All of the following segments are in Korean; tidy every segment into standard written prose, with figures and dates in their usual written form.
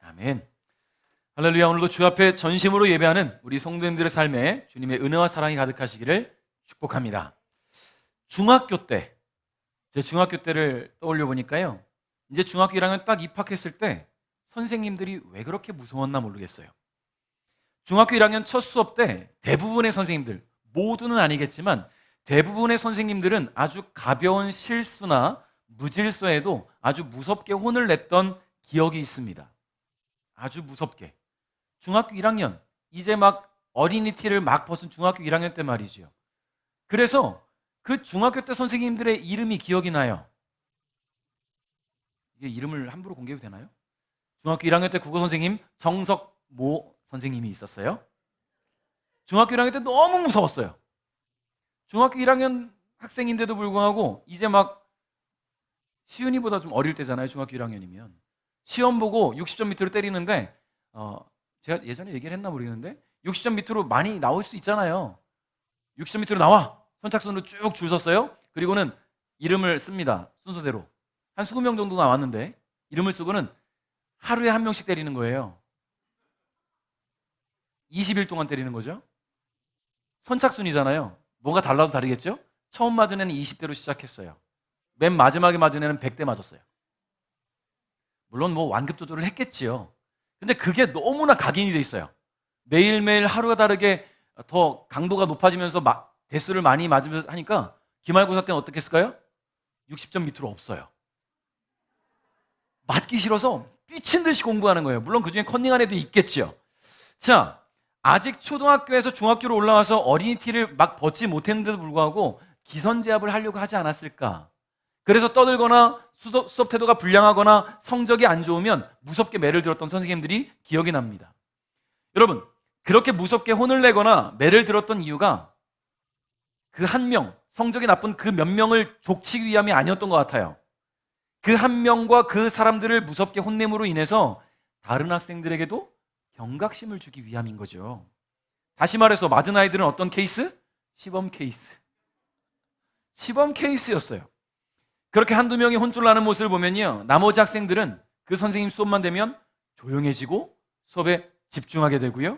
아멘. 할렐루야. 오늘도 주 앞에 전심으로 예배하는 우리 성도님들의 삶에 주님의 은혜와 사랑이 가득하시기를 축복합니다. 제 중학교 때를 떠올려 보니까요, 이제 중학교 1학년 딱 입학했을 때 선생님들이 왜 그렇게 무서웠나 모르겠어요. 중학교 1학년 첫 수업 때 대부분의 선생님들, 모두는 아니겠지만 대부분의 선생님들은 아주 가벼운 실수나 무질서에도 아주 무섭게 혼을 냈던 기억이 있습니다. 아주 무섭게. 중학교 1학년, 이제 막 어린이 티를 막 벗은 중학교 1학년 때 말이죠. 그래서 그 중학교 때 선생님들의 이름이 기억이 나요. 이게 이름을 함부로 공개해도 되나요? 중학교 1학년 때 국어 선생님 정석모 선생님이 있었어요. 중학교 1학년 때 너무 무서웠어요. 중학교 1학년 학생인데도 불구하고 이제 막 시윤이보다 좀 어릴 때잖아요. 중학교 1학년이면 시험 보고 60점 밑으로 때리는데 제가 예전에 얘기를 했나 모르겠는데 60점 밑으로 많이 나올 수 있잖아요. 60점 밑으로 나와. 선착순으로 쭉 줄 섰어요. 그리고는 이름을 씁니다. 순서대로. 한 20명 정도 나왔는데 이름을 쓰고는 하루에 한 명씩 때리는 거예요. 20일 동안 때리는 거죠. 선착순이잖아요. 뭐가 달라도 다르겠죠? 처음 맞은 애는 20대로 시작했어요. 맨 마지막에 맞은 애는 100대 맞았어요. 물론 뭐 완급 조절을 했겠지요. 근데 그게 너무나 각인이 돼 있어요. 매일매일 하루가 다르게 더 강도가 높아지면서 대수를 많이 맞으면서 하니까 기말고사 때는 어떻게 했을까요? 60점 밑으로 없어요. 맞기 싫어서 삐친 듯이 공부하는 거예요. 물론 그중에 컨닝한 애도 있겠지요. 자, 아직 초등학교에서 중학교로 올라와서 어린이 티를 막 벗지 못했는데도 불구하고 기선제압을 하려고 하지 않았을까? 그래서 떠들거나 수업 태도가 불량하거나 성적이 안 좋으면 무섭게 매를 들었던 선생님들이 기억이 납니다. 여러분, 그렇게 무섭게 혼을 내거나 매를 들었던 이유가 그 한 명, 성적이 나쁜 그 몇 명을 족치기 위함이 아니었던 것 같아요. 그 한 명과 그 사람들을 무섭게 혼냄으로 인해서 다른 학생들에게도 경각심을 주기 위함인 거죠. 다시 말해서 맞은 아이들은 어떤 케이스? 시범 케이스. 시범 케이스였어요. 그렇게 한두 명이 혼쭐 나는 모습을 보면요, 나머지 학생들은 그 선생님 수업만 되면 조용해지고 수업에 집중하게 되고요,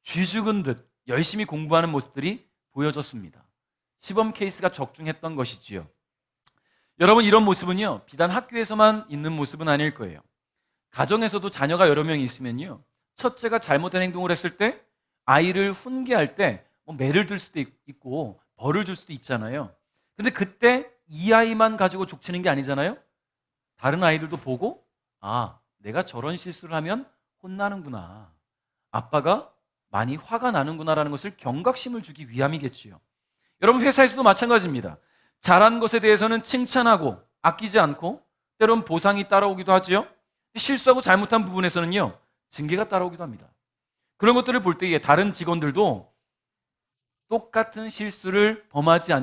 쥐 죽은 듯 열심히 공부하는 모습들이 보여졌습니다. 시범 케이스가 적중했던 것이지요. 여러분, 이런 모습은요, 비단 학교에서만 있는 모습은 아닐 거예요. 가정에서도 자녀가 여러 명이 있으면요, 첫째가 잘못된 행동을 했을 때 아이를 훈계할 때 매를 들 수도 있고 벌을 줄 수도 있잖아요. 근데 그때 이 아이만 가지고 족치는 게 아니잖아요. 다른 아이들도 보고, 내가 저런 실수를 하면 혼나는구나, 아빠가 많이 화가 나는구나라는 것을 경각심을 주기 위함이겠지요. 여러분, 회사에서도 마찬가지입니다. 잘한 것에 대해서는 칭찬하고 아끼지 않고 때론 보상이 따라오기도 하지요. 실수하고 잘못한 부분에서는요, 징계가 따라오기도 합니다. 그런 것들을 볼 때에 다른 직원들도 똑같은 실수를 범하지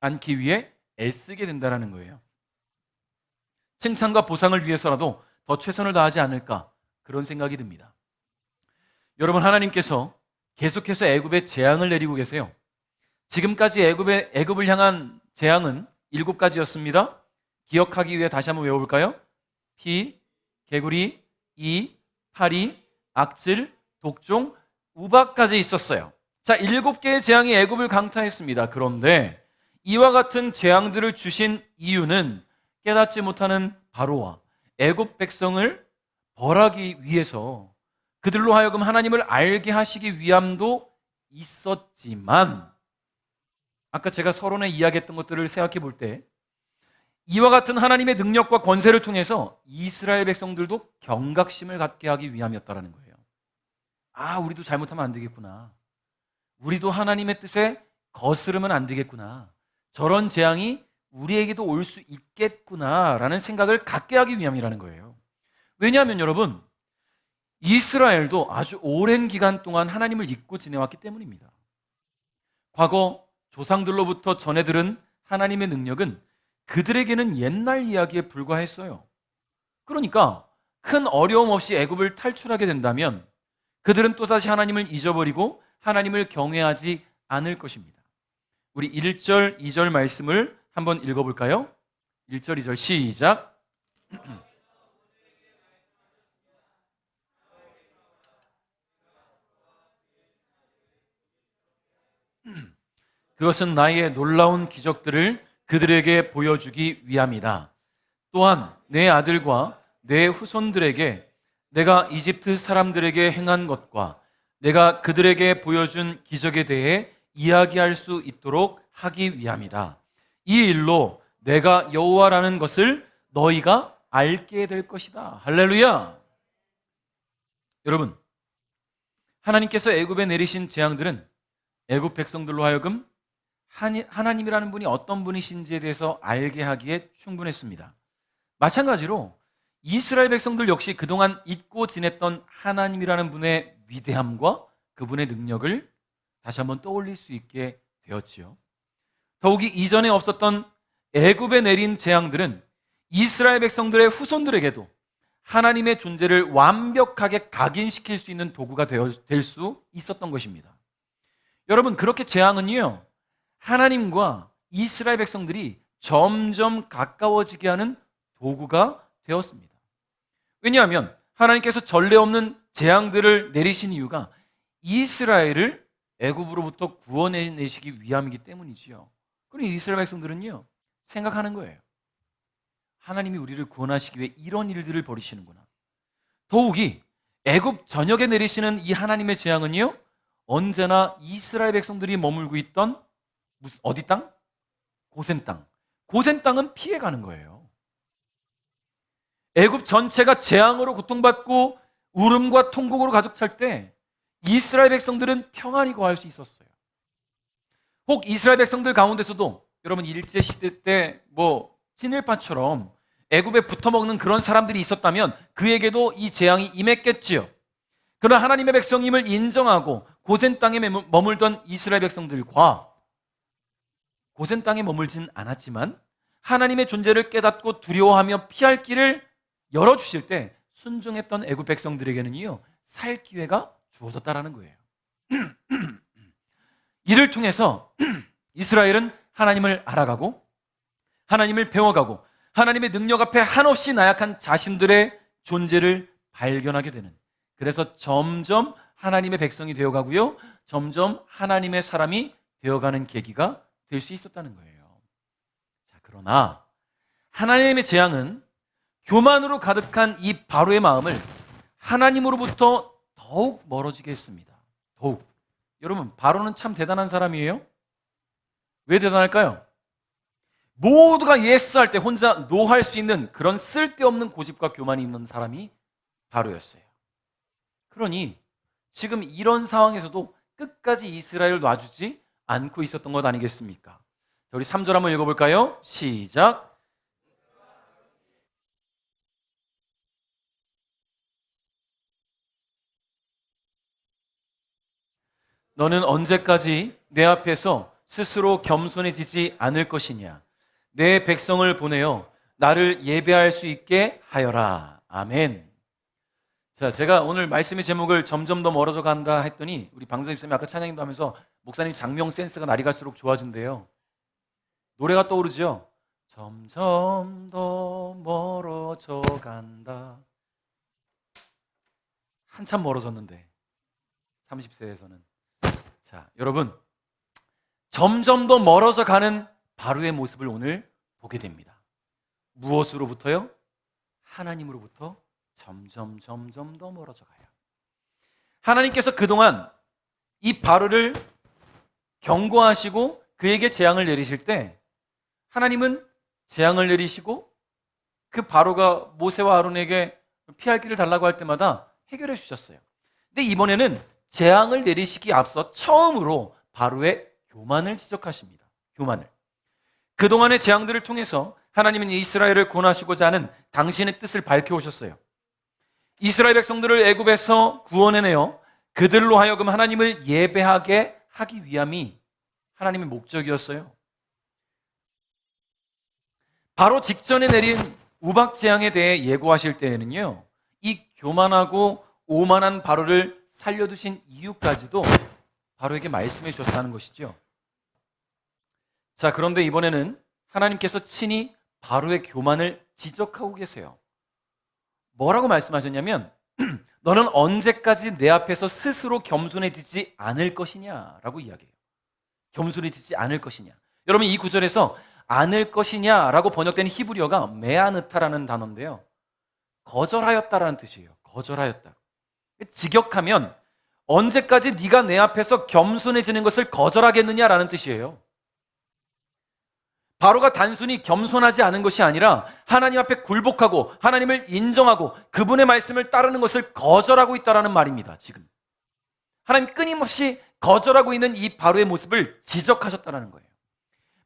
않기 위해 애쓰게 된다는 거예요. 칭찬과 보상을 위해서라도 더 최선을 다하지 않을까, 그런 생각이 듭니다. 여러분, 하나님께서 계속해서 애굽에 재앙을 내리고 계세요. 지금까지 애굽을 향한 재앙은 7가지였습니다. 기억하기 위해 다시 한번 외워볼까요? 피, 개구리, 이, 파리, 악질, 독종, 우박까지 있었어요. 자, 7개의 재앙이 애굽을 강타했습니다. 그런데 이와 같은 재앙들을 주신 이유는 깨닫지 못하는 바로와 애굽 백성을 벌하기 위해서 그들로 하여금 하나님을 알게 하시기 위함도 있었지만, 아까 제가 서론에 이야기했던 것들을 생각해 볼 때 이와 같은 하나님의 능력과 권세를 통해서 이스라엘 백성들도 경각심을 갖게 하기 위함이었다는 거예요. 우리도 잘못하면 안 되겠구나, 우리도 하나님의 뜻에 거스르면 안 되겠구나, 저런 재앙이 우리에게도 올 수 있겠구나라는 생각을 갖게 하기 위함이라는 거예요. 왜냐하면 여러분, 이스라엘도 아주 오랜 기간 동안 하나님을 잊고 지내왔기 때문입니다. 과거 조상들로부터 전해 들은 하나님의 능력은 그들에게는 옛날 이야기에 불과했어요. 그러니까 큰 어려움 없이 애굽을 탈출하게 된다면 그들은 또다시 하나님을 잊어버리고 하나님을 경외하지 않을 것입니다. 우리 1절, 2절 말씀을 한번 읽어볼까요? 1절, 2절 시작. 그것은 나의 놀라운 기적들을 그들에게 보여주기 위함이다. 또한 내 아들과 내 후손들에게 내가 이집트 사람들에게 행한 것과 내가 그들에게 보여준 기적에 대해 이야기할 수 있도록 하기 위함이다. 이 일로 내가 여호와라는 것을 너희가 알게 될 것이다. 할렐루야. 여러분, 하나님께서 애굽에 내리신 재앙들은 애굽 백성들로 하여금 하나님이라는 분이 어떤 분이신지에 대해서 알게 하기에 충분했습니다. 마찬가지로 이스라엘 백성들 역시 그동안 잊고 지냈던 하나님이라는 분의 위대함과 그분의 능력을 다시 한번 떠올릴 수 있게 되었지요. 더욱이 이전에 없었던 애굽에 내린 재앙들은 이스라엘 백성들의 후손들에게도 하나님의 존재를 완벽하게 각인시킬 수 있는 도구가 될 수 있었던 것입니다. 여러분, 그렇게 재앙은요, 하나님과 이스라엘 백성들이 점점 가까워지게 하는 도구가 되었습니다. 왜냐하면 하나님께서 전례 없는 재앙들을 내리신 이유가 이스라엘을 애굽으로부터 구원해내시기 위함이기 때문이지요. 그럼 이스라엘 백성들은요, 생각하는 거예요. 하나님이 우리를 구원하시기 위해 이런 일들을 벌이시는구나. 더욱이 애굽 전역에 내리시는 이 하나님의 재앙은요, 언제나 이스라엘 백성들이 머물고 있던 어디 땅? 고센 땅. 고센 땅은 피해가는 거예요. 애굽 전체가 재앙으로 고통받고 울음과 통곡으로 가득 찰 때 이스라엘 백성들은 평안히 거할 수 있었어요. 혹 이스라엘 백성들 가운데서도 여러분 일제 시대 때 친일파처럼 애굽에 붙어먹는 그런 사람들이 있었다면 그에게도 이 재앙이 임했겠지요. 그러나 하나님의 백성임을 인정하고 고센 땅에 머물던 이스라엘 백성들과 고센 땅에 머물진 않았지만 하나님의 존재를 깨닫고 두려워하며 피할 길을 열어주실 때 순종했던 애굽 백성들에게는요, 살 기회가 주어졌다라는 거예요. 이를 통해서 이스라엘은 하나님을 알아가고 하나님을 배워가고 하나님의 능력 앞에 한없이 나약한 자신들의 존재를 발견하게 되는, 그래서 점점 하나님의 백성이 되어가고요, 점점 하나님의 사람이 되어가는 계기가 될 수 있었다는 거예요. 자, 그러나 하나님의 재앙은 교만으로 가득한 이 바로의 마음을 하나님으로부터 더욱 멀어지게 했습니다. 더욱. 여러분, 바로는 참 대단한 사람이에요. 왜 대단할까요? 모두가 예스할 때 혼자 노할 수 있는 그런 쓸데없는 고집과 교만이 있는 사람이 바로였어요. 그러니 지금 이런 상황에서도 끝까지 이스라엘을 놔주지 않고 있었던 것 아니겠습니까? 자, 우리 3절 한번 읽어볼까요? 시작. 너는 언제까지 내 앞에서 스스로 겸손해지지 않을 것이냐? 내 백성을 보내어 나를 예배할 수 있게 하여라. 아멘. 자, 제가 오늘 말씀의 제목을 점점 더 멀어져 간다 했더니 우리 방송님 쌤이 아까 찬양도 하면서 목사님 장명 센스가 날이 갈수록 좋아진대요. 노래가 떠오르죠? 점점 더 멀어져 간다. 한참 멀어졌는데 30세에서는. 자, 여러분, 점점 더 멀어져 가는 바로의 모습을 오늘 보게 됩니다. 무엇으로부터요? 하나님으로부터 점점 더 멀어져 가요. 하나님께서 그동안 이 바로를 경고하시고 그에게 재앙을 내리실 때 하나님은 재앙을 내리시고 그 바로가 모세와 아론에게 피할 길을 달라고 할 때마다 해결해 주셨어요. 근데 이번에는 재앙을 내리시기 앞서 처음으로 바로의 교만을 지적하십니다. 교만을. 그동안의 재앙들을 통해서 하나님은 이스라엘을 구원하시고자 하는 당신의 뜻을 밝혀오셨어요. 이스라엘 백성들을 애굽에서 구원해내어 그들로 하여금 하나님을 예배하게 하기 위함이 하나님의 목적이었어요. 바로 직전에 내린 우박 재앙에 대해 예고하실 때에는요, 이 교만하고 오만한 바로를 살려두신 이유까지도 바로에게 말씀해 주셨다는 것이죠. 자, 그런데 이번에는 하나님께서 친히 바로의 교만을 지적하고 계세요. 뭐라고 말씀하셨냐면 너는 언제까지 내 앞에서 스스로 겸손해지지 않을 것이냐라고 이야기해요. 겸손해지지 않을 것이냐. 여러분, 이 구절에서 않을 것이냐라고 번역된 히브리어가 메아느타라는 단어인데요, 거절하였다라는 뜻이에요. 거절하였다. 직역하면 언제까지 네가 내 앞에서 겸손해지는 것을 거절하겠느냐라는 뜻이에요. 바로가 단순히 겸손하지 않은 것이 아니라 하나님 앞에 굴복하고 하나님을 인정하고 그분의 말씀을 따르는 것을 거절하고 있다는 말입니다. 지금 하나님 끊임없이 거절하고 있는 이 바로의 모습을 지적하셨다는 거예요.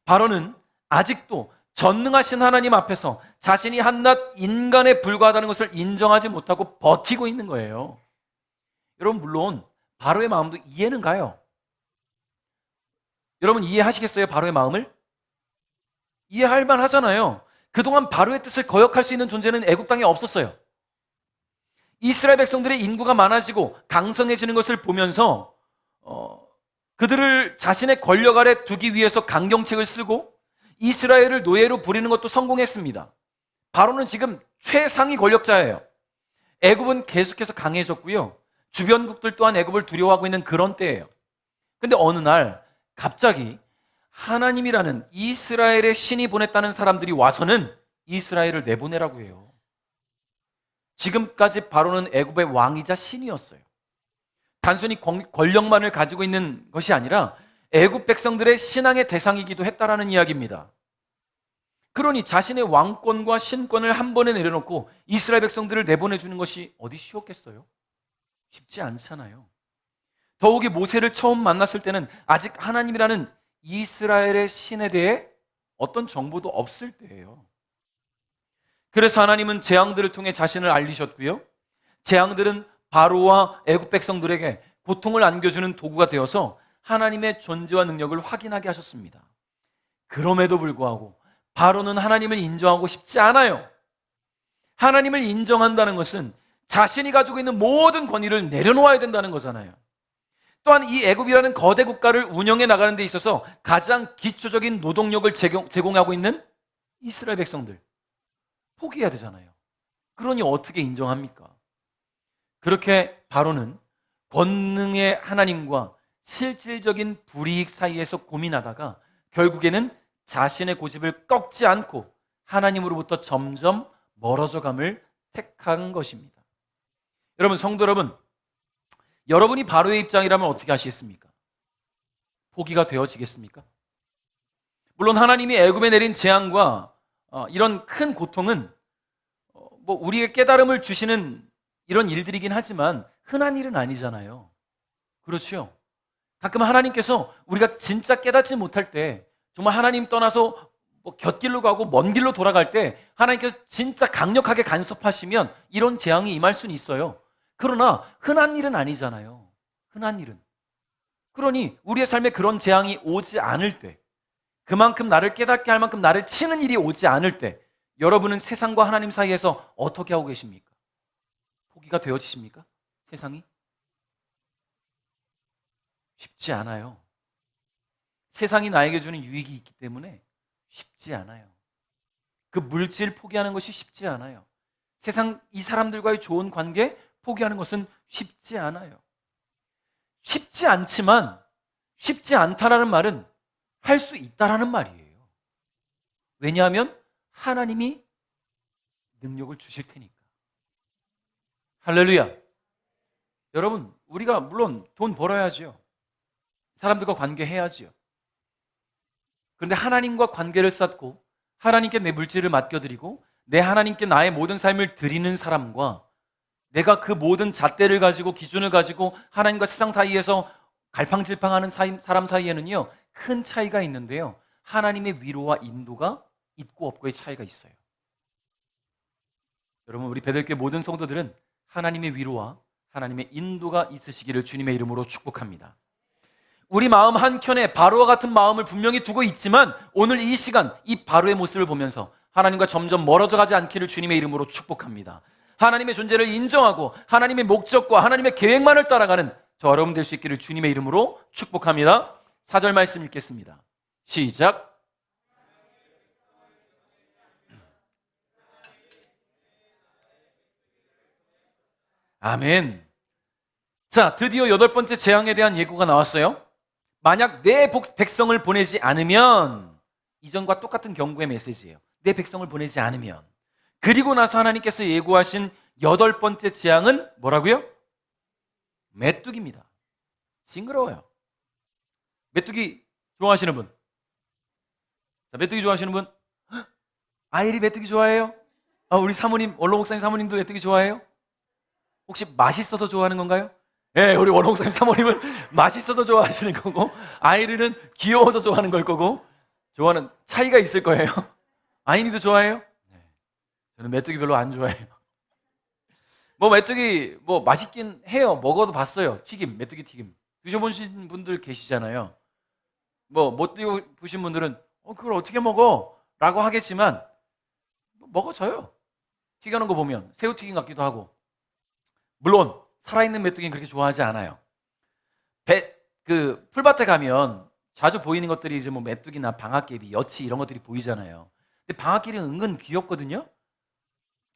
바로는 아직도 전능하신 하나님 앞에서 자신이 한낱 인간에 불과하다는 것을 인정하지 못하고 버티고 있는 거예요. 여러분, 물론 바로의 마음도 이해는 가요. 여러분, 이해하시겠어요? 바로의 마음을? 이해할 만하잖아요. 그동안 바로의 뜻을 거역할 수 있는 존재는 애굽 땅에 없었어요. 이스라엘 백성들의 인구가 많아지고 강성해지는 것을 보면서 그들을 자신의 권력 아래 두기 위해서 강경책을 쓰고 이스라엘을 노예로 부리는 것도 성공했습니다. 바로는 지금 최상위 권력자예요. 애굽은 계속해서 강해졌고요, 주변국들 또한 애굽을 두려워하고 있는 그런 때예요. 근데 어느 날 갑자기 하나님이라는 이스라엘의 신이 보냈다는 사람들이 와서는 이스라엘을 내보내라고 해요. 지금까지 바로는 애굽의 왕이자 신이었어요. 단순히 권력만을 가지고 있는 것이 아니라 애굽 백성들의 신앙의 대상이기도 했다라는 이야기입니다. 그러니 자신의 왕권과 신권을 한 번에 내려놓고 이스라엘 백성들을 내보내주는 것이 어디 쉬웠겠어요? 쉽지 않잖아요. 더욱이 모세를 처음 만났을 때는 아직 하나님이라는 이스라엘의 신에 대해 어떤 정보도 없을 때예요. 그래서 하나님은 재앙들을 통해 자신을 알리셨고요, 재앙들은 바로와 애굽 백성들에게 고통을 안겨주는 도구가 되어서 하나님의 존재와 능력을 확인하게 하셨습니다. 그럼에도 불구하고 바로는 하나님을 인정하고 싶지 않아요. 하나님을 인정한다는 것은 자신이 가지고 있는 모든 권위를 내려놓아야 된다는 거잖아요. 또한 이 애굽이라는 거대 국가를 운영해 나가는 데 있어서 가장 기초적인 노동력을 제공하고 있는 이스라엘 백성들 포기해야 되잖아요. 그러니 어떻게 인정합니까? 그렇게 바로는 권능의 하나님과 실질적인 불이익 사이에서 고민하다가 결국에는 자신의 고집을 꺾지 않고 하나님으로부터 점점 멀어져감을 택한 것입니다. 여러분, 성도 여러분, 여러분이 바로의 입장이라면 어떻게 하시겠습니까? 포기가 되어지겠습니까? 물론 하나님이 애굽에 내린 재앙과 이런 큰 고통은 우리에게 깨달음을 주시는 이런 일들이긴 하지만 흔한 일은 아니잖아요. 그렇죠? 가끔 하나님께서 우리가 진짜 깨닫지 못할 때, 정말 하나님 떠나서 곁길로 가고 먼 길로 돌아갈 때 하나님께서 진짜 강력하게 간섭하시면 이런 재앙이 임할 수는 있어요. 그러나 흔한 일은 아니잖아요. 흔한 일은. 그러니 우리의 삶에 그런 재앙이 오지 않을 때, 그만큼 나를 깨닫게 할 만큼 나를 치는 일이 오지 않을 때, 여러분은 세상과 하나님 사이에서 어떻게 하고 계십니까? 포기가 되어지십니까? 세상이? 쉽지 않아요. 세상이 나에게 주는 유익이 있기 때문에 쉽지 않아요. 그 물질 포기하는 것이 쉽지 않아요. 세상 이 사람들과의 좋은 관계 포기하는 것은 쉽지 않아요. 쉽지 않지만 쉽지 않다라는 말은 할 수 있다라는 말이에요. 왜냐하면 하나님이 능력을 주실 테니까. 할렐루야. 여러분, 우리가 물론 돈 벌어야지요. 사람들과 관계해야지요. 그런데 하나님과 관계를 쌓고 하나님께 내 물질을 맡겨드리고 내 하나님께 나의 모든 삶을 드리는 사람과 내가 그 모든 잣대를 가지고 기준을 가지고 하나님과 세상 사이에서 갈팡질팡하는 사람 사이에는요, 큰 차이가 있는데요, 하나님의 위로와 인도가 있고 없고의 차이가 있어요. 여러분, 우리 베들교회 모든 성도들은 하나님의 위로와 하나님의 인도가 있으시기를 주님의 이름으로 축복합니다. 우리 마음 한켠에 바로와 같은 마음을 분명히 두고 있지만 오늘 이 시간 이 바로의 모습을 보면서 하나님과 점점 멀어져 가지 않기를 주님의 이름으로 축복합니다. 하나님의 존재를 인정하고 하나님의 목적과 하나님의 계획만을 따라가는 저 여러분 될 수 있기를 주님의 이름으로 축복합니다. 4절 말씀 읽겠습니다. 시작. 아멘. 자, 드디어 8번째 재앙에 대한 예고가 나왔어요. 만약 내 백성을 보내지 않으면, 이전과 똑같은 경고의 메시지예요. 내 백성을 보내지 않으면. 그리고 나서 하나님께서 예고하신 8번째 재앙은 뭐라고요? 메뚜기입니다. 징그러워요. 메뚜기 좋아하시는 분? 자, 메뚜기 좋아하시는 분? 아이리 메뚜기 좋아해요? 우리 사모님, 원로 목사님 사모님도 메뚜기 좋아해요? 혹시 맛있어서 좋아하는 건가요? 네, 우리 원로 목사님 사모님은 맛있어서 좋아하시는 거고, 아이리는 귀여워서 좋아하는 걸 거고, 좋아하는 차이가 있을 거예요. 아이니도 좋아해요? 네. 저는 메뚜기 별로 안 좋아해요. 메뚜기 맛있긴 해요. 먹어도 봤어요. 튀김, 메뚜기 튀김. 드셔보신 분들 계시잖아요. 못 드셔보신 분들은 그걸 어떻게 먹어? 라고 하겠지만 먹어져요. 튀겨놓은 거 보면 새우튀김 같기도 하고. 물론 살아있는 메뚜기는 그렇게 좋아하지 않아요. 풀밭에 가면 자주 보이는 것들이 이제 메뚜기나 방앗개비, 여치 이런 것들이 보이잖아요. 근데 방앗개비는 은근 귀엽거든요.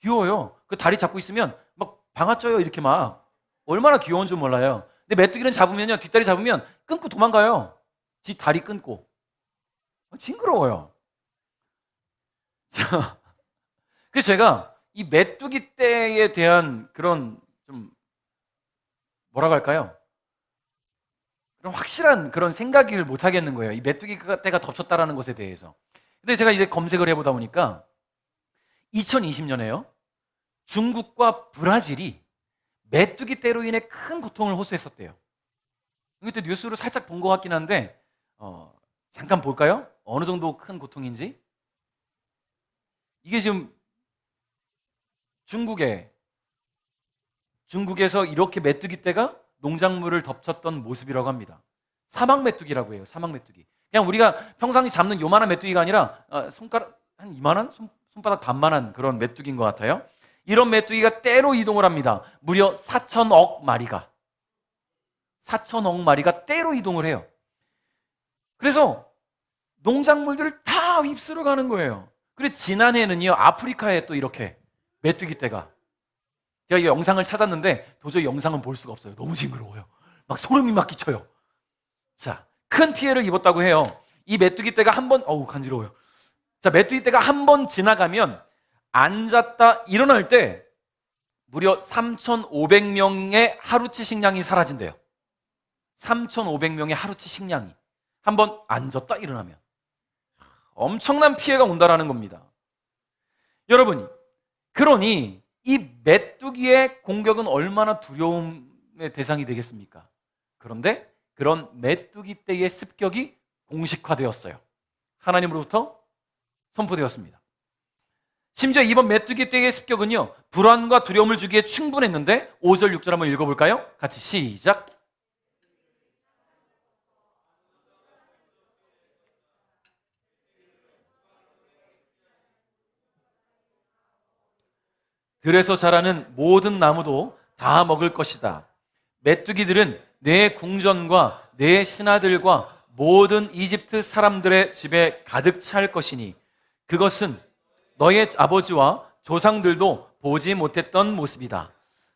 귀여워요. 그 다리 잡고 있으면 막 방아쪄요. 이렇게 막. 얼마나 귀여운 줄 몰라요. 근데 메뚜기는 잡으면요, 뒷다리 잡으면 끊고 도망가요. 지 다리 끊고. 징그러워요. 그래서 제가 이 메뚜기 떼에 대한 그런 좀 뭐라고 할까요? 그런 확실한 그런 생각을 못 하겠는 거예요. 이 메뚜기 떼가 덮쳤다라는 것에 대해서. 근데 제가 이제 검색을 해보다 보니까 2020년에요. 중국과 브라질이 메뚜기 떼로 인해 큰 고통을 호소했었대요. 이때 뉴스로 살짝 본 것 같긴 한데 잠깐 볼까요? 어느 정도 큰 고통인지. 이게 지금 중국에서 이렇게 메뚜기 떼가 농작물을 덮쳤던 모습이라고 합니다. 사막 메뚜기라고 해요. 사막 메뚜기. 그냥 우리가 평상시 잡는 요만한 메뚜기가 아니라 손가락 한 이만한 손바닥 반만한 그런 메뚜기인 것 같아요. 이런 메뚜기가 떼로 이동을 합니다. 무려 4천억 마리가 떼로 이동을 해요. 그래서 농작물들을 다 휩쓸어 가는 거예요. 그리고 지난해는요, 아프리카에 또 이렇게 메뚜기 떼가, 제가 이 영상을 찾았는데 도저히 영상은 볼 수가 없어요. 너무 징그러워요. 막 소름이 막 끼쳐요. 자, 큰 피해를 입었다고 해요. 이 메뚜기 떼가 간지러워요. 자, 메뚜기 떼가 한 번 지나가면 앉았다 일어날 때 무려 3,500명의 하루치 식량이 사라진대요. 3,500명의 하루치 식량이 한 번 앉았다 일어나면 엄청난 피해가 온다라는 겁니다. 여러분, 그러니 이 메뚜기의 공격은 얼마나 두려움의 대상이 되겠습니까? 그런데 그런 메뚜기 떼의 습격이 공식화되었어요. 하나님으로부터 선포되었습니다. 심지어 이번 메뚜기 떼의 습격은요, 불안과 두려움을 주기에 충분했는데 5절 6절 한번 읽어볼까요? 같이 시작. 들에서 자라는 모든 나무도 다 먹을 것이다. 메뚜기들은 내 궁전과 내 신하들과 모든 이집트 사람들의 집에 가득 찰 것이니 그것은 너의 아버지와 조상들도 보지 못했던 모습이다.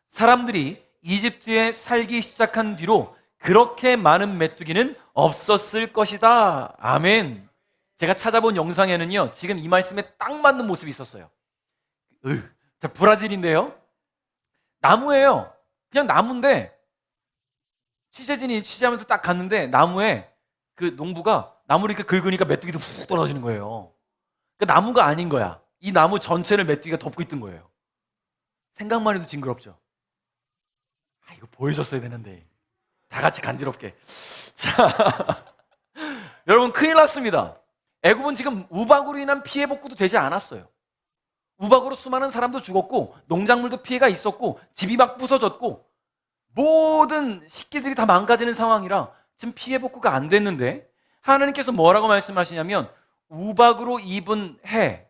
사람들이 이집트에 살기 시작한 뒤로 그렇게 많은 메뚜기는 없었을 것이다. 아멘. 제가 찾아본 영상에는요, 지금 이 말씀에 딱 맞는 모습이 있었어요. 브라질인데요, 나무예요. 그냥 나무인데 취재진이 취재하면서 딱 갔는데 나무에 그 농부가 나무를 이렇게 긁으니까 메뚜기도 훅 떨어지는 거예요. 그러니까 나무가 아닌 거야. 이 나무 전체를 메뚜기가 덮고 있던 거예요. 생각만 해도 징그럽죠. 이거 보여줬어야 되는데 다 같이 간지럽게. 자, 여러분, 큰일 났습니다. 애굽은 지금 우박으로 인한 피해 복구도 되지 않았어요. 우박으로 수많은 사람도 죽었고 농작물도 피해가 있었고 집이 막 부서졌고 모든 식기들이 다 망가지는 상황이라 지금 피해 복구가 안 됐는데 하나님께서 뭐라고 말씀하시냐면 우박으로 입은 해.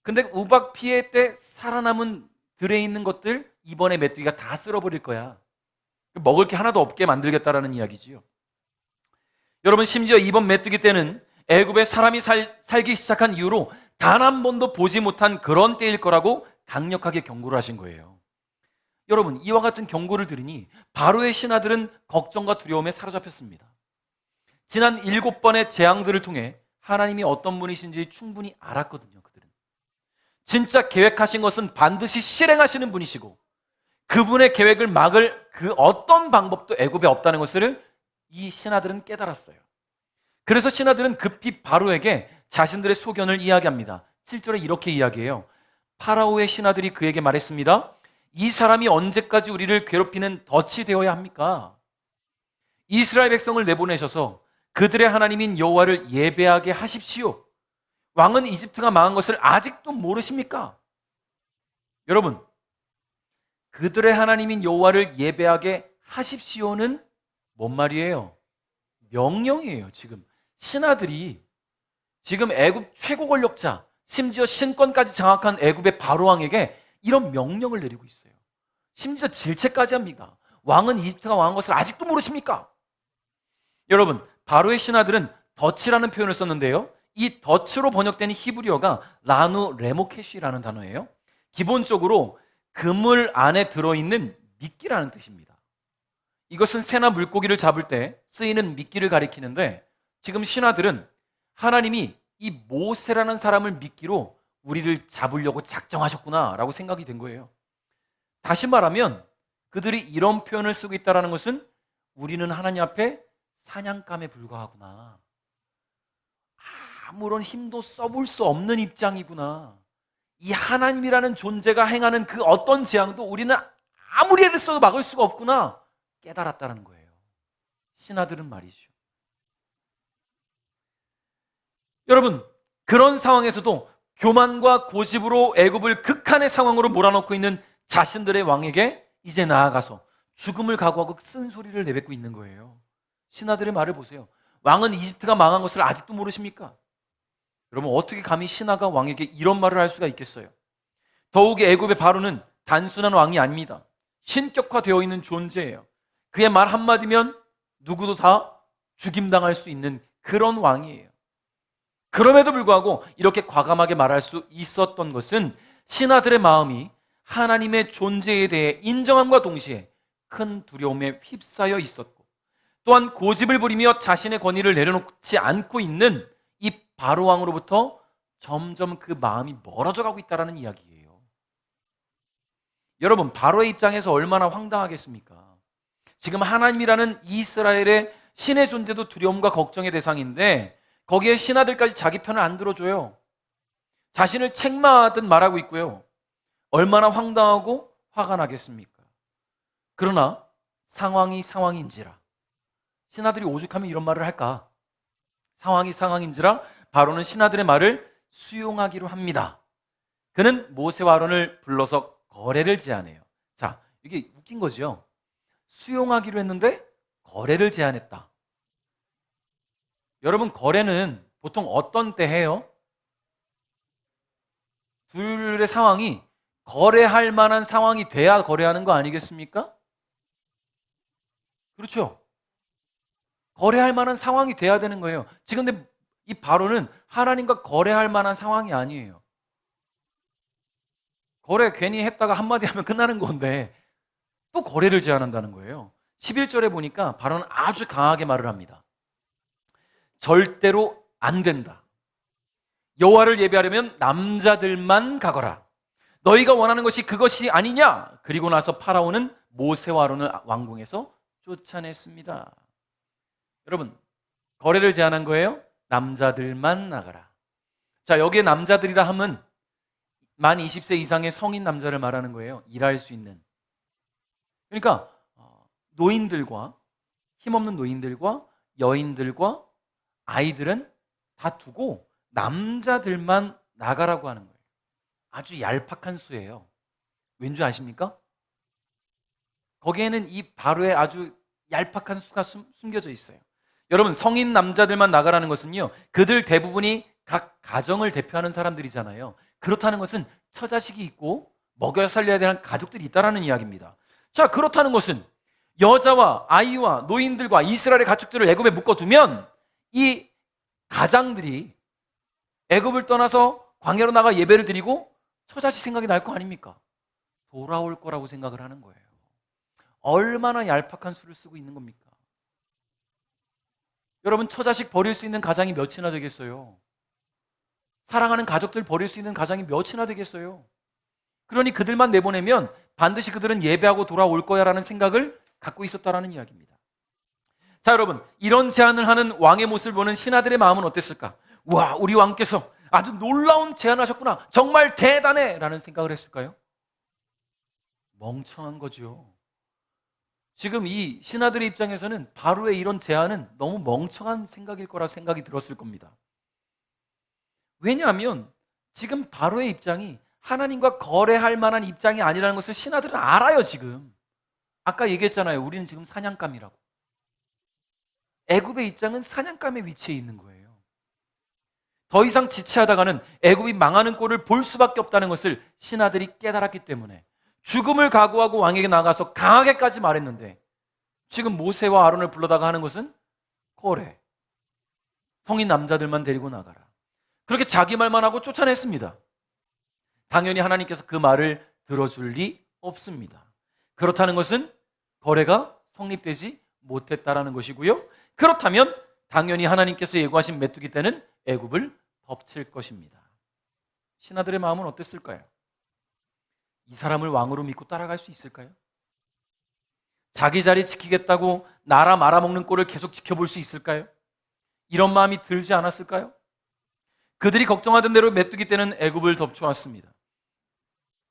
근데 우박 피해 때 살아남은 들에 있는 것들 이번에 메뚜기가 다 쓸어버릴 거야. 먹을 게 하나도 없게 만들겠다라는 이야기지요. 여러분, 심지어 이번 메뚜기 때는 애굽에 사람이 살기 시작한 이후로 단 한 번도 보지 못한 그런 때일 거라고 강력하게 경고를 하신 거예요. 여러분, 이와 같은 경고를 들으니 바로의 신하들은 걱정과 두려움에 사로잡혔습니다. 지난 7번의 재앙들을 통해 하나님이 어떤 분이신지 충분히 알았거든요. 그들은 진짜 계획하신 것은 반드시 실행하시는 분이시고 그분의 계획을 막을 그 어떤 방법도 애굽에 없다는 것을 이 신하들은 깨달았어요. 그래서 신하들은 급히 바로에게 자신들의 소견을 이야기합니다. 7절에 이렇게 이야기해요. 파라오의 신하들이 그에게 말했습니다. 이 사람이 언제까지 우리를 괴롭히는 덫이 되어야 합니까? 이스라엘 백성을 내보내셔서 그들의 하나님인 여호와를 예배하게 하십시오. 왕은 이집트가 망한 것을 아직도 모르십니까? 여러분, 그들의 하나님인 여호와를 예배하게 하십시오는 뭔 말이에요? 명령이에요. 지금 신하들이 지금 애굽 최고 권력자, 심지어 신권까지 장악한 애굽의 바로 왕에게 이런 명령을 내리고 있어요. 심지어 질책까지 합니다. 왕은 이집트가 망한 것을 아직도 모르십니까? 여러분, 바로의 신하들은 덫이라는 표현을 썼는데요. 이 덫으로 번역된 히브리어가 라누 레모켓이라는 단어예요. 기본적으로 그물 안에 들어있는 미끼라는 뜻입니다. 이것은 새나 물고기를 잡을 때 쓰이는 미끼를 가리키는데 지금 신하들은 하나님이 이 모세라는 사람을 미끼로 우리를 잡으려고 작정하셨구나 라고 생각이 된 거예요. 다시 말하면 그들이 이런 표현을 쓰고 있다는 것은 우리는 하나님 앞에 사냥감에 불과하구나. 아무런 힘도 써볼 수 없는 입장이구나. 이 하나님이라는 존재가 행하는 그 어떤 재앙도 우리는 아무리 애를 써도 막을 수가 없구나 깨달았다는 거예요. 신하들은 말이죠. 여러분, 그런 상황에서도 교만과 고집으로 애굽을 극한의 상황으로 몰아넣고 있는 자신들의 왕에게 이제 나아가서 죽음을 각오하고 쓴소리를 내뱉고 있는 거예요. 신하들의 말을 보세요. 왕은 이집트가 망한 것을 아직도 모르십니까? 여러분, 어떻게 감히 신하가 왕에게 이런 말을 할 수가 있겠어요? 더욱이 애굽의 바로는 단순한 왕이 아닙니다. 신격화되어 있는 존재예요. 그의 말 한마디면 누구도 다 죽임당할 수 있는 그런 왕이에요. 그럼에도 불구하고 이렇게 과감하게 말할 수 있었던 것은 신하들의 마음이 하나님의 존재에 대해 인정함과 동시에 큰 두려움에 휩싸여 있었고, 또한 고집을 부리며 자신의 권위를 내려놓지 않고 있는 이 바로 왕으로부터 점점 그 마음이 멀어져 가고 있다는 이야기예요. 여러분, 바로의 입장에서 얼마나 황당하겠습니까? 지금 하나님이라는 이스라엘의 신의 존재도 두려움과 걱정의 대상인데 거기에 신하들까지 자기 편을 안 들어줘요. 자신을 책망하듯 말하고 있고요. 얼마나 황당하고 화가 나겠습니까? 그러나 상황이 상황인지라, 신하들이 오죽하면 이런 말을 할까? 상황이 상황인지라 바로는 신하들의 말을 수용하기로 합니다. 그는 모세와 아론을 불러서 거래를 제안해요. 자, 이게 웃긴 거죠. 수용하기로 했는데 거래를 제안했다. 여러분, 거래는 보통 어떤 때 해요? 둘의 상황이 거래할 만한 상황이 돼야 거래하는 거 아니겠습니까? 그렇죠? 거래할 만한 상황이 돼야 되는 거예요. 지금 근데 이 바로는 하나님과 거래할 만한 상황이 아니에요. 거래 괜히 했다가 한마디 하면 끝나는 건데 또 거래를 제안한다는 거예요. 11절에 보니까 바로는 아주 강하게 말을 합니다. 절대로 안 된다. 여호와를 예배하려면 남자들만 가거라. 너희가 원하는 것이 그것이 아니냐? 그리고 나서 파라오는 모세와 아론을 왕궁에서 쫓아냈습니다. 여러분, 거래를 제안한 거예요. 남자들만 나가라. 자, 여기에 남자들이라 함은 만 20세 이상의 성인 남자를 말하는 거예요. 일할 수 있는. 그러니까 노인들과, 힘없는 노인들과 여인들과 아이들은 다 두고 남자들만 나가라고 하는 거예요. 아주 얄팍한 수예요. 왠지 아십니까? 거기에는 이 바로의 아주 얄팍한 수가 숨겨져 있어요. 여러분, 성인 남자들만 나가라는 것은요, 그들 대부분이 각 가정을 대표하는 사람들이잖아요. 그렇다는 것은 처자식이 있고 먹여 살려야 되는 가족들이 있다는 이야기입니다. 자, 그렇다는 것은 여자와 아이와 노인들과 이스라엘의 가축들을 애굽에 묶어두면 이 가장들이 애굽을 떠나서 광야로 나가 예배를 드리고 처자식 생각이 날 거 아닙니까? 돌아올 거라고 생각을 하는 거예요. 얼마나 얄팍한 수를 쓰고 있는 겁니까? 여러분, 처자식 버릴 수 있는 가장이 몇이나 되겠어요? 사랑하는 가족들 버릴 수 있는 가장이 몇이나 되겠어요? 그러니 그들만 내보내면 반드시 그들은 예배하고 돌아올 거야 라는 생각을 갖고 있었다라는 이야기입니다. 자, 여러분, 이런 제안을 하는 왕의 모습을 보는 신하들의 마음은 어땠을까? 와, 우리 왕께서 아주 놀라운 제안하셨구나, 정말 대단해 라는 생각을 했을까요? 멍청한 거죠. 지금 이 신하들의 입장에서는 바로의 이런 제안은 너무 멍청한 생각일 거라 생각이 들었을 겁니다. 왜냐하면 지금 바로의 입장이 하나님과 거래할 만한 입장이 아니라는 것을 신하들은 알아요. 지금 아까 얘기했잖아요. 우리는 지금 사냥감이라고. 애굽의 입장은 사냥감의 위치에 있는 거예요. 더 이상 지체하다가는 애굽이 망하는 꼴을 볼 수밖에 없다는 것을 신하들이 깨달았기 때문에 죽음을 각오하고 왕에게 나가서 강하게까지 말했는데, 지금 모세와 아론을 불러다가 하는 것은 거래, 성인 남자들만 데리고 나가라, 그렇게 자기 말만 하고 쫓아냈습니다. 당연히 하나님께서 그 말을 들어줄 리 없습니다. 그렇다는 것은 거래가 성립되지 못했다라는 것이고요. 그렇다면 당연히 하나님께서 예고하신 메뚜기 떼는 애굽을 덮칠 것입니다. 신하들의 마음은 어땠을까요? 이 사람을 왕으로 믿고 따라갈 수 있을까요? 자기 자리 지키겠다고 나라 말아먹는 꼴을 계속 지켜볼 수 있을까요? 이런 마음이 들지 않았을까요? 그들이 걱정하던 대로 메뚜기 떼는 애굽을 덮쳐왔습니다.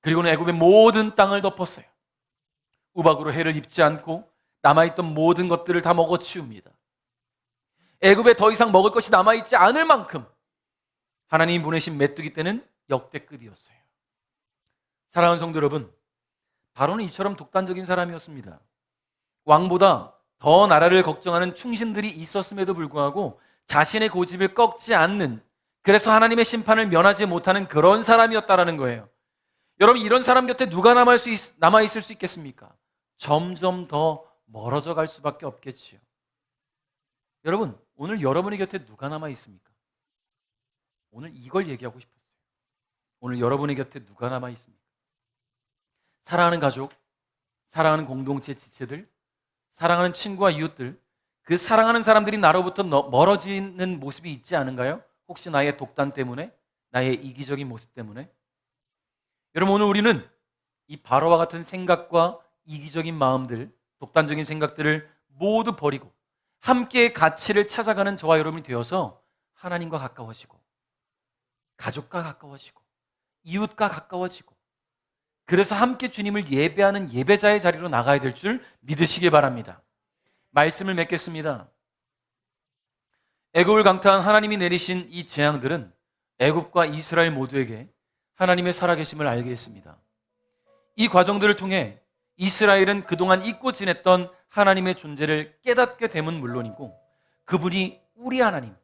그리고는 애굽의 모든 땅을 덮었어요. 우박으로 해를 입지 않고 남아있던 모든 것들을 다 먹어치웁니다. 애굽에 더 이상 먹을 것이 남아있지 않을 만큼 하나님이 보내신 메뚜기 떼는 역대급이었어요. 사랑하는 성도 여러분, 바로는 이처럼 독단적인 사람이었습니다. 왕보다 더 나라를 걱정하는 충신들이 있었음에도 불구하고 자신의 고집을 꺾지 않는, 그래서 하나님의 심판을 면하지 못하는 그런 사람이었다라는 거예요. 여러분, 이런 사람 곁에 누가 남아있을 수 있겠습니까? 점점 더 멀어져 갈 수밖에 없겠지요. 여러분, 오늘 여러분의 곁에 누가 남아있습니까? 오늘 이걸 얘기하고 싶었어요. 오늘 여러분의 곁에 누가 남아있습니까? 사랑하는 가족, 사랑하는 공동체 지체들, 사랑하는 친구와 이웃들, 그 사랑하는 사람들이 나로부터 멀어지는 모습이 있지 않은가요? 혹시 나의 독단 때문에? 나의 이기적인 모습 때문에? 여러분, 오늘 우리는 이 바로와 같은 생각과 이기적인 마음들, 독단적인 생각들을 모두 버리고 함께 가치를 찾아가는 저와 여러분이 되어서 하나님과 가까워지고 가족과 가까워지고 이웃과 가까워지고, 그래서 함께 주님을 예배하는 예배자의 자리로 나가야 될 줄 믿으시기 바랍니다. 말씀을 맺겠습니다. 애굽을 강타한 하나님이 내리신 이 재앙들은 애굽과 이스라엘 모두에게 하나님의 살아계심을 알게 했습니다. 이 과정들을 통해 이스라엘은 그동안 잊고 지냈던 하나님의 존재를 깨닫게 됨은 물론이고, 그분이 우리 하나님,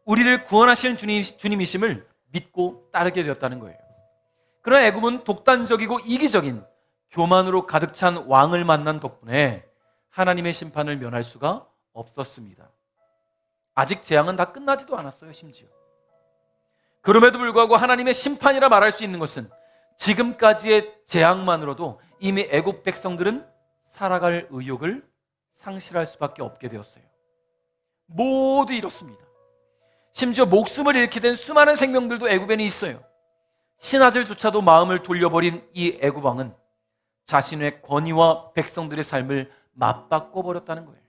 우리를 구원하시는 주님이심을 믿고 따르게 되었다는 거예요. 그러나 애굽은 독단적이고 이기적인 교만으로 가득 찬 왕을 만난 덕분에 하나님의 심판을 면할 수가 없었습니다. 아직 재앙은 다 끝나지도 않았어요. 심지어 그럼에도 불구하고 하나님의 심판이라 말할 수 있는 것은 지금까지의 재앙만으로도 이미 애굽 백성들은 살아갈 의욕을 상실할 수밖에 없게 되었어요. 모두 이렇습니다. 심지어 목숨을 잃게 된 수많은 생명들도 애굽에는 있어요. 신하들조차도 마음을 돌려버린 이 애굽 왕은 자신의 권위와 백성들의 삶을 맞바꿔 버렸다는 거예요.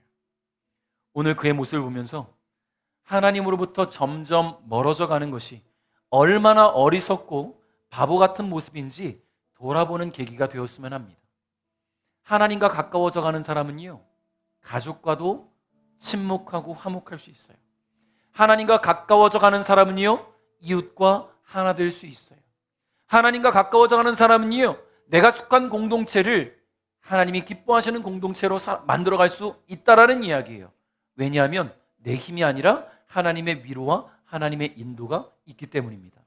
오늘 그의 모습을 보면서 하나님으로부터 점점 멀어져 가는 것이 얼마나 어리석고 바보 같은 모습인지 돌아보는 계기가 되었으면 합니다. 하나님과 가까워져 가는 사람은요, 가족과도 친목하고 화목할 수 있어요. 하나님과 가까워져 가는 사람은요, 이웃과 하나 될 수 있어요. 하나님과 가까워져 가는 사람은요, 내가 속한 공동체를 하나님이 기뻐하시는 공동체로 만들어갈 수 있다라는 이야기예요. 왜냐하면 내 힘이 아니라 하나님의 위로와 하나님의 인도가 있기 때문입니다.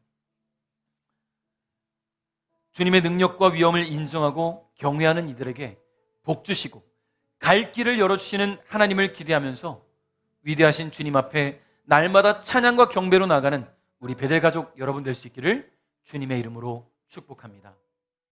주님의 능력과 위엄을 인정하고 경외하는 이들에게 복 주시고 갈 길을 열어주시는 하나님을 기대하면서 위대하신 주님 앞에 날마다 찬양과 경배로 나가는 우리 베델 가족 여러분 될 수 있기를 주님의 이름으로 축복합니다.